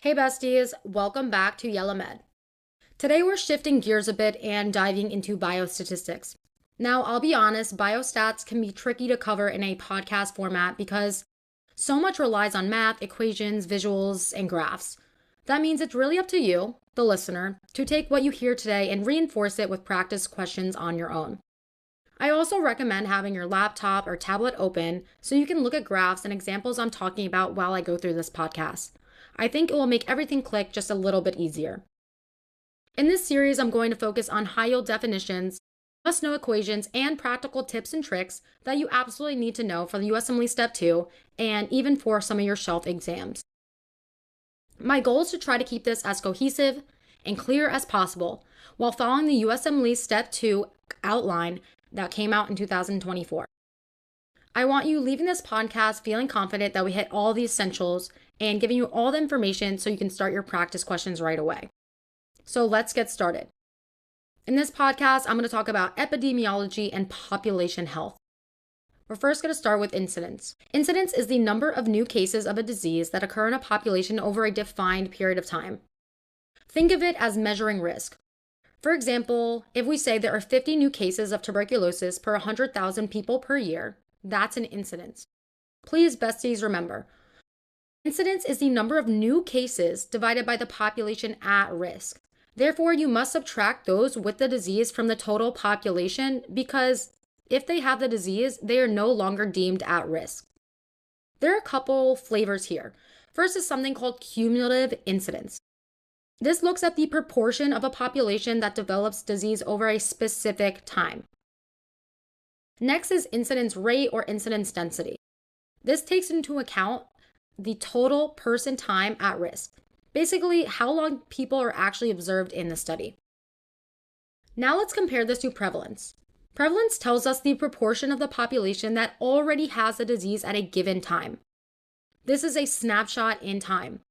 Hey besties, welcome back to Yellow Med. Today we're shifting gears a bit and diving into biostatistics. Now, I'll be honest, biostats can be tricky to cover in a podcast format because so much relies on math, equations, visuals, and graphs. That means it's really up to you, the listener, to take what you hear today and reinforce it with practice questions on your own. I also recommend having your laptop or tablet open so you can look at graphs and examples I'm talking about while I go through this podcast. I think it will make everything click just a little bit easier. In this series, I'm going to focus on high-yield definitions, must-know equations, and practical tips and tricks that you absolutely need to know for the USMLE Step 2 and even for some of your shelf exams. My goal is to try to keep this as cohesive and clear as possible while following the USMLE Step 2 outline that came out in 2024. I want you leaving this podcast feeling confident that we hit all the essentials and giving you all the information so you can start your practice questions right away. So let's get started. In this podcast, I'm going to talk about epidemiology and population health. We're first going to start with incidence. Incidence is the number of new cases of a disease that occur in a population over a defined period of time. Think of it as measuring risk. For example, if we say there are 50 new cases of tuberculosis per 100,000 people per year, that's an incidence. Please, besties, remember, incidence is the number of new cases divided by the population at risk. Therefore, you must subtract those with the disease from the total population because if they have the disease, they are no longer deemed at risk. There are a couple flavors here. First is something called cumulative incidence. This looks at the proportion of a population that develops disease over a specific time. Next is incidence rate or incidence density. This takes into account the total person time at risk, basically how long people are actually observed in the study. Now let's compare this to prevalence. Prevalence tells us the proportion of the population that already has the disease at a given time. This is a snapshot in time.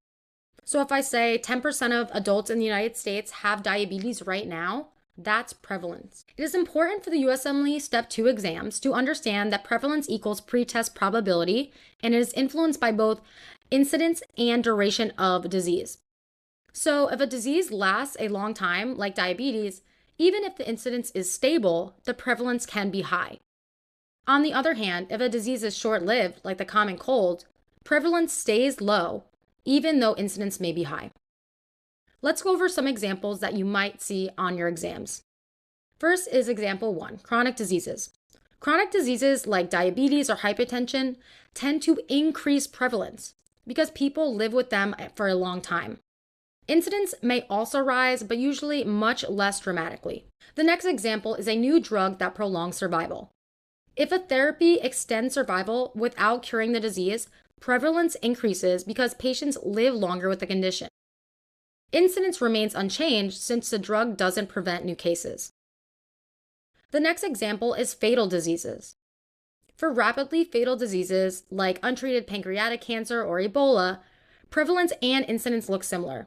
So if I say 10% of adults in the United States have diabetes right now, that's prevalence. It is important for the USMLE Step 2 exams to understand that prevalence equals pretest probability, and it is influenced by both incidence and duration of disease. So if a disease lasts a long time, like diabetes, even if the incidence is stable, the prevalence can be high. On the other hand, if a disease is short-lived, like the common cold, prevalence stays low, even though incidence may be high. Let's go over some examples that you might see on your exams. First is example 1, chronic diseases. Chronic diseases like diabetes or hypertension tend to increase prevalence because people live with them for a long time. Incidence may also rise, but usually much less dramatically. The next example is a new drug that prolongs survival. If a therapy extends survival without curing the disease, prevalence increases because patients live longer with the condition. Incidence remains unchanged since the drug doesn't prevent new cases. The next example is fatal diseases. For rapidly fatal diseases like untreated pancreatic cancer or Ebola, prevalence and incidence look similar.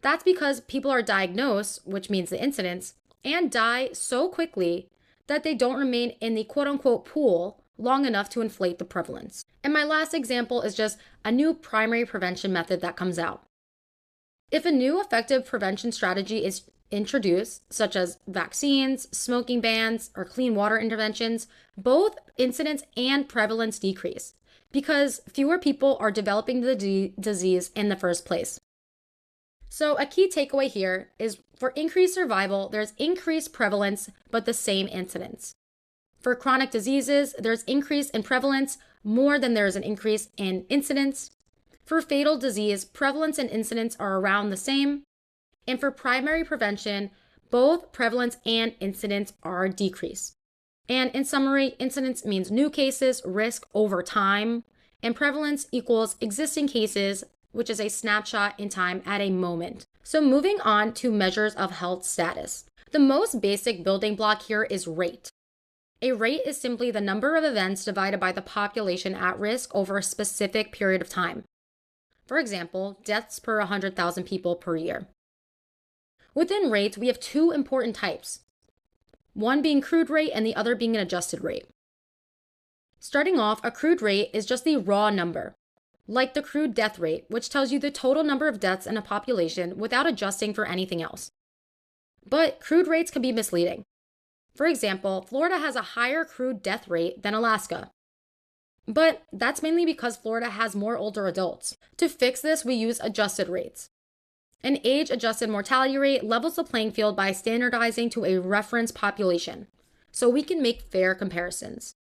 That's because people are diagnosed, which means the incidence, and die so quickly that they don't remain in the quote-unquote pool long enough to inflate the prevalence. And my last example is just a new primary prevention method that comes out. If a new effective prevention strategy is introduced, such as vaccines, smoking bans, or clean water interventions, both incidence and prevalence decrease because fewer people are developing the disease in the first place. So a key takeaway here is for increased survival, there's increased prevalence, but the same incidence. For chronic diseases, there's increase in prevalence more than there is an increase in incidence. For fatal disease, prevalence and incidence are around the same. And for primary prevention, both prevalence and incidence are decreased. And in summary, incidence means new cases, risk over time, and prevalence equals existing cases, which is a snapshot in time at a moment. So moving on to measures of health status. The most basic building block here is rate. A rate is simply the number of events divided by the population at risk over a specific period of time. For example, deaths per 100,000 people per year. Within rates, we have two important types, one being crude rate and the other being an adjusted rate. Starting off, a crude rate is just the raw number. like the crude death rate, which tells you the total number of deaths in a population without adjusting for anything else. But crude rates can be misleading. For example, Florida has a higher crude death rate than Alaska. But that's mainly because Florida has more older adults. To fix this, we use adjusted rates. An age-adjusted mortality rate levels the playing field by standardizing to a reference population, so we can make fair comparisons.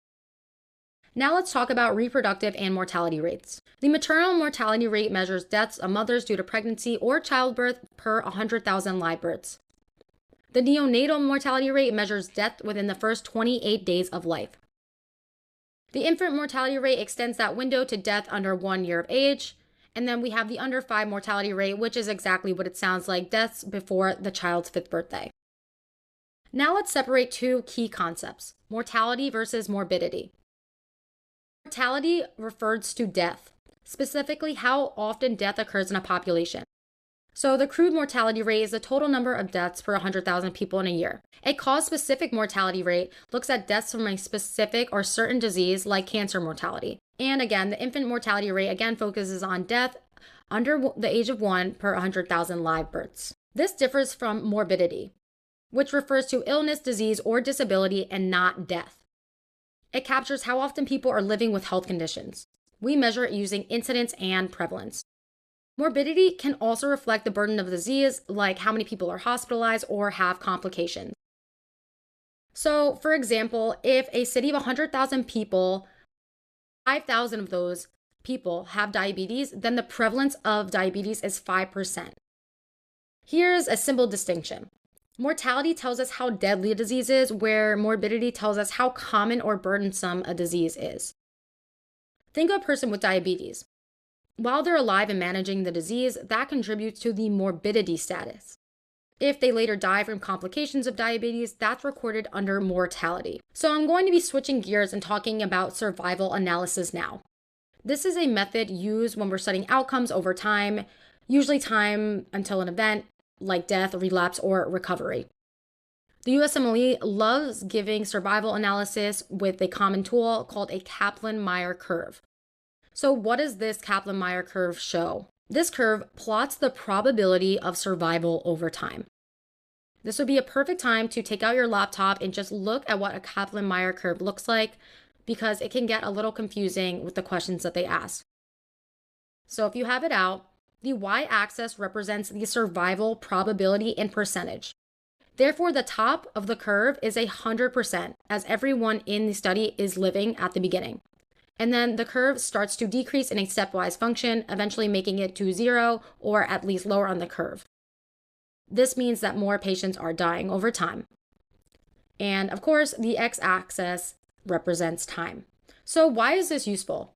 Now let's talk about reproductive and mortality rates. The maternal mortality rate measures deaths of mothers due to pregnancy or childbirth per 100,000 live births. The neonatal mortality rate measures death within the first 28 days of life. The infant mortality rate extends that window to death under 1 year of age. And then we have the under 5 mortality rate, which is exactly what it sounds like, deaths before the child's 5th birthday. Now let's separate two key concepts, mortality versus morbidity. Mortality refers to death, specifically how often death occurs in a population. So the crude mortality rate is the total number of deaths per 100,000 people in a year. A cause-specific mortality rate looks at deaths from a specific or certain disease like cancer mortality. And again, the infant mortality rate again focuses on death under the age of 1 per 100,000 live births. This differs from morbidity, which refers to illness, disease, or disability and not death. It captures how often people are living with health conditions. We measure it using incidence and prevalence. Morbidity can also reflect the burden of disease, like how many people are hospitalized or have complications. So, for example, if a city of 100,000 people, 5,000 of those people have diabetes, then the prevalence of diabetes is 5%. Here's a simple distinction. Mortality tells us how deadly a disease is, where morbidity tells us how common or burdensome a disease is. Think of a person with diabetes. While they're alive and managing the disease, that contributes to the morbidity status. If they later die from complications of diabetes, that's recorded under mortality. So I'm going to be switching gears and talking about survival analysis now. This is a method used when we're studying outcomes over time, usually time until an event like death, relapse, or recovery. The USMLE loves giving survival analysis with a common tool called a Kaplan-Meier curve. So what does this Kaplan-Meier curve show? This curve plots the probability of survival over time. This would be a perfect time to take out your laptop and just look at what a Kaplan-Meier curve looks like, because it can get a little confusing with the questions that they ask. So if you have it out, the y-axis represents the survival probability in percentage. Therefore, the top of the curve is 100%, as everyone in the study is living at the beginning. And then the curve starts to decrease in a stepwise function, eventually making it to 0 or at least lower on the curve. This means that more patients are dying over time. And of course, the x-axis represents time. So why is this useful?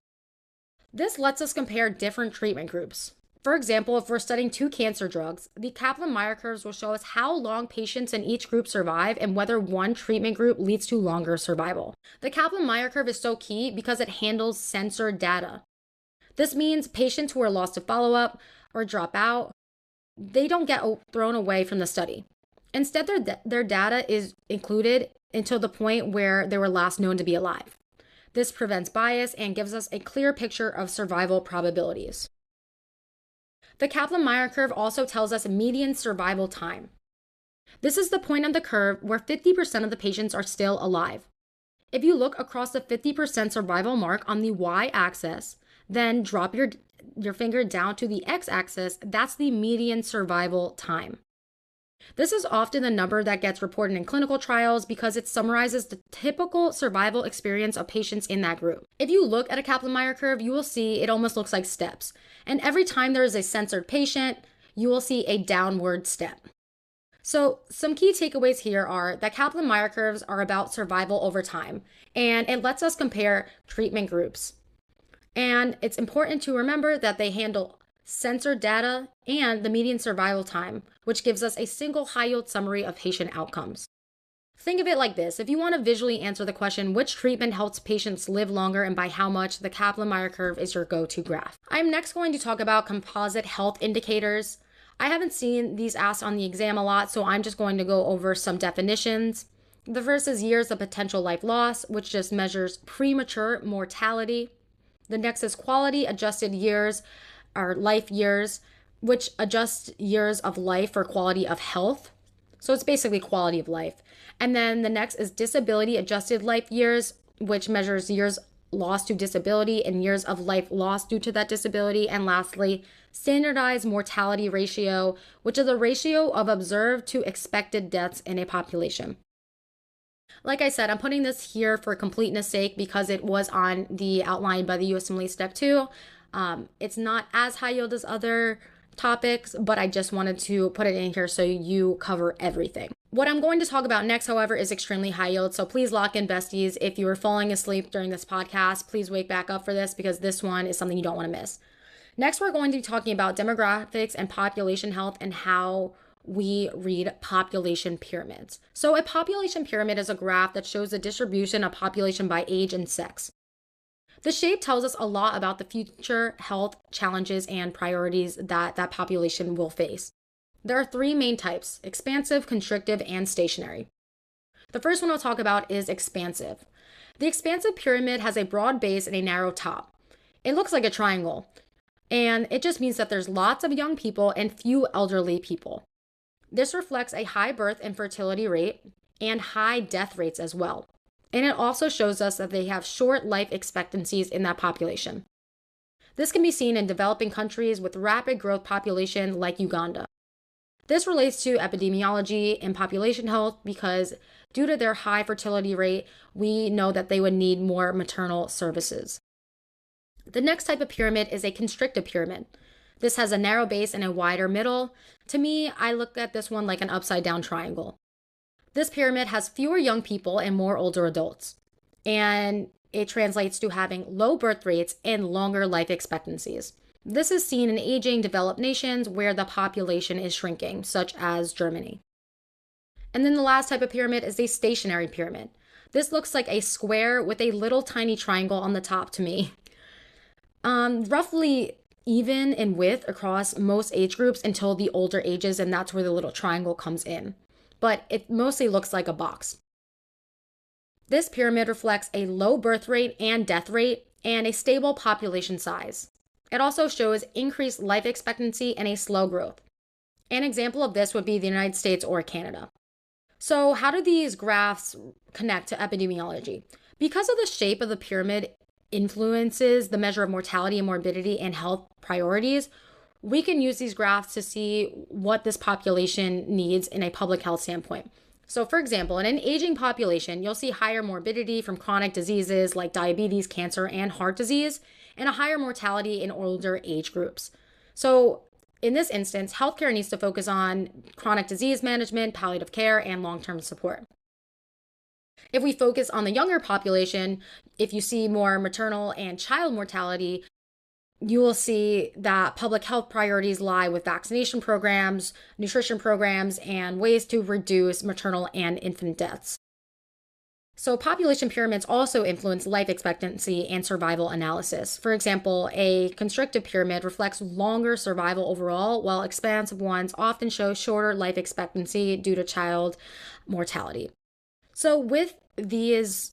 This lets us compare different treatment groups. For example, if we're studying 2 cancer drugs, the Kaplan-Meier curves will show us how long patients in each group survive and whether one treatment group leads to longer survival. The Kaplan-Meier curve is so key because it handles censored data. This means patients who are lost to follow-up or drop out, they don't get thrown away from the study. Instead, their data is included until the point where they were last known to be alive. This prevents bias and gives us a clear picture of survival probabilities. The Kaplan-Meier curve also tells us median survival time. This is the point on the curve where 50% of the patients are still alive. If you look across the 50% survival mark on the y-axis, then drop your finger down to the x-axis, that's the median survival time. This is often the number that gets reported in clinical trials because it summarizes the typical survival experience of patients in that group. If you look at a Kaplan-Meier curve, you will see it almost looks like steps. And every time there is a censored patient, you will see a downward step. So some key takeaways here are that Kaplan-Meier curves are about survival over time, and it lets us compare treatment groups. And it's important to remember that they handle censored data and the median survival time, which gives us a single high-yield summary of patient outcomes. Think of it like this. If you want to visually answer the question, which treatment helps patients live longer and by how much, the Kaplan-Meier curve is your go-to graph. I'm next going to talk about composite health indicators. I haven't seen these asked on the exam a lot, so I'm just going to go over some definitions. The first is years of potential life loss, which just measures premature mortality. The next is quality adjusted years or life years, which adjusts years of life for quality of health. So it's basically quality of life. And then the next is disability adjusted life years, which measures years lost to disability and years of life lost due to that disability. And lastly, standardized mortality ratio, which is the ratio of observed to expected deaths in a population. Like I said, I'm putting this here for completeness sake because it was on the outline by the USMLE Step 2. It's not as high yield as other topics, but I just wanted to put it in here so you cover everything. What I'm going to talk about next, however, is extremely high yield. So please lock in, besties. If you were falling asleep during this podcast, please wake back up for this because this one is something you don't want to miss. Next, we're going to be talking about demographics and population health and how we read population pyramids. So a population pyramid is a graph that shows the distribution of population by age and sex. The shape tells us a lot about the future health challenges and priorities that that population will face. There are three main types: expansive, constrictive, and stationary. The first one I'll talk about is expansive. The expansive pyramid has a broad base and a narrow top. It looks like a triangle, and it just means that there's lots of young people and few elderly people. This reflects a high birth and fertility rate and high death rates as well. And it also shows us that they have short life expectancies in that population. This can be seen in developing countries with rapid growth population like Uganda. This relates to epidemiology and population health because due to their high fertility rate, we know that they would need more maternal services. The next type of pyramid is a constrictive pyramid. This has a narrow base and a wider middle. To me, I look at this one like an upside down triangle. This pyramid has fewer young people and more older adults, and it translates to having low birth rates and longer life expectancies. This is seen in aging developed nations where the population is shrinking, such as Germany. And then the last type of pyramid is a stationary pyramid. This looks like a square with a little tiny triangle on the top to me. Roughly even in width across most age groups until the older ages, and that's where the little triangle comes in. But it mostly looks like a box. This pyramid reflects a low birth rate and death rate and a stable population size. It also shows increased life expectancy and a slow growth. An example of this would be the United States or Canada. So how do these graphs connect to epidemiology? Because of the shape of the pyramid influences the measure of mortality and morbidity and health priorities, we can use these graphs to see what this population needs in a public health standpoint. So for example, in an aging population, you'll see higher morbidity from chronic diseases like diabetes, cancer, and heart disease, and a higher mortality in older age groups. So in this instance, healthcare needs to focus on chronic disease management, palliative care, and long-term support. If we focus on the younger population, if you see more maternal and child mortality, you will see that public health priorities lie with vaccination programs, nutrition programs, and ways to reduce maternal and infant deaths. So population pyramids also influence life expectancy and survival analysis. For example, a constrictive pyramid reflects longer survival overall, while expansive ones often show shorter life expectancy due to child mortality. So with these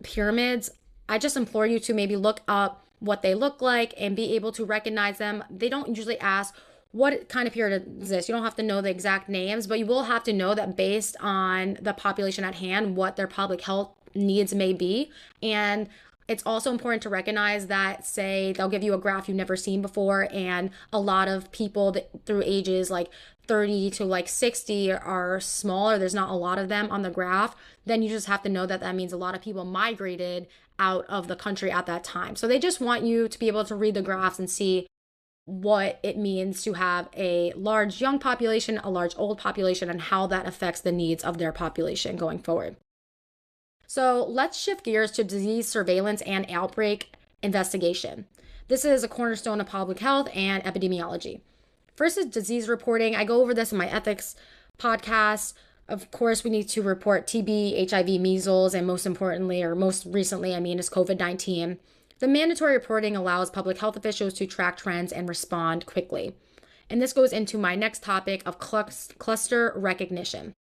pyramids, I just implore you to maybe look up what they look like and be able to recognize them. They don't usually ask what kind of pyramid is this. You don't have to know the exact names, but you will have to know that based on the population at hand, what their public health needs may be. And it's also important to recognize that, say, they'll give you a graph you've never seen before, and a lot of people that through ages like 30 to like 60 are smaller. There's not a lot of them on the graph. Then you just have to know that that means a lot of people migrated out of the country at that time. So they just want you to be able to read the graphs and see what it means to have a large young population, a large old population, and how that affects the needs of their population going forward. So let's shift gears to disease surveillance and outbreak investigation. This is a cornerstone of public health and epidemiology. First is disease reporting. I go over this in my ethics podcast. Of course, we need to report TB, HIV, measles, and most importantly, or most recently, is COVID-19. The mandatory reporting allows public health officials to track trends and respond quickly. And this goes into my next topic of cluster recognition.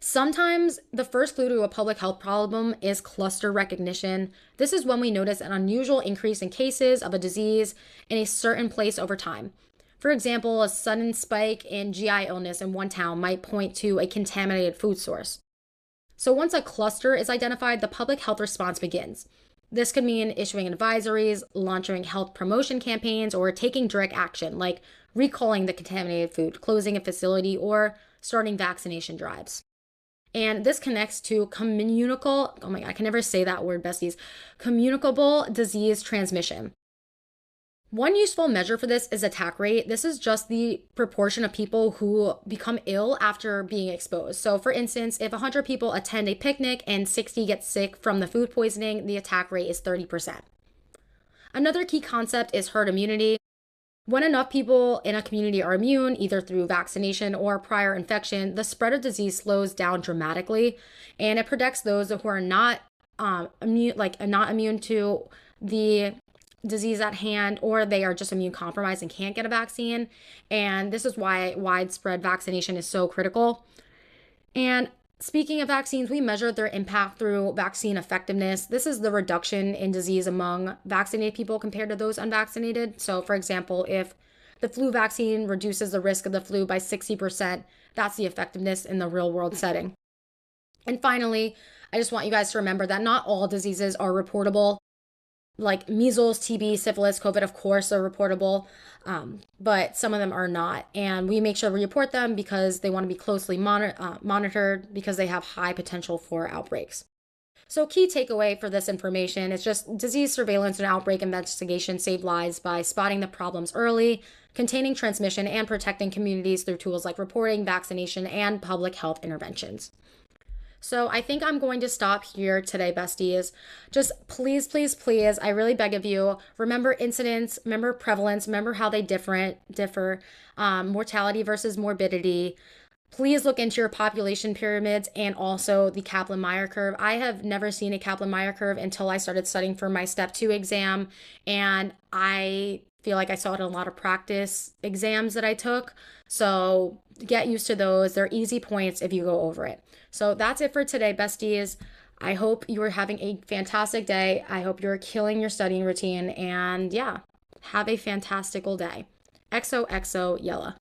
Sometimes the first clue to a public health problem is cluster recognition. This is when we notice an unusual increase in cases of a disease in a certain place over time. For example, a sudden spike in GI illness in one town might point to a contaminated food source. So once a cluster is identified, the public health response begins. This could mean issuing advisories, launching health promotion campaigns, or taking direct action, like recalling the contaminated food, closing a facility, or starting vaccination drives. And this connects to communicable, oh my God, I can never say that word, besties, communicable disease transmission. One useful measure for this is attack rate. This is just the proportion of people who become ill after being exposed. So, for instance, if 100 people attend a picnic and 60 get sick from the food poisoning, the attack rate is 30%. Another key concept is herd immunity. When enough people in a community are immune, either through vaccination or prior infection, the spread of disease slows down dramatically, and it protects those who are not not immune to the disease at hand, or they are just immune compromised and can't get a vaccine. And this is why widespread vaccination is so critical. And speaking of vaccines, we measure their impact through vaccine effectiveness. This is the reduction in disease among vaccinated people compared to those unvaccinated. So, for example, if the flu vaccine reduces the risk of the flu by 60%, that's the effectiveness in the real world setting. And finally, I just want you guys to remember that not all diseases are reportable. Like measles, TB, syphilis, COVID, of course, are reportable, but some of them are not. And we make sure we report them because they want to be closely monitored because they have high potential for outbreaks. So, key takeaway for this information is just disease surveillance and outbreak investigation save lives by spotting the problems early, containing transmission, and protecting communities through tools like reporting, vaccination, and public health interventions. So I think I'm going to stop here today, besties. Just please, please, please, I really beg of you, remember incidence, remember prevalence, remember how they differ, mortality versus morbidity. Please look into your population pyramids and also the Kaplan-Meier curve. I have never seen a Kaplan-Meier curve until I started studying for my Step 2 exam, and I feel like I saw it in a lot of practice exams that I took. So get used to those. They're easy points if you go over it. So that's it for today, besties. I hope you are having a fantastic day. I hope you're killing your studying routine. And yeah, have a fantastical day. XOXO Yella.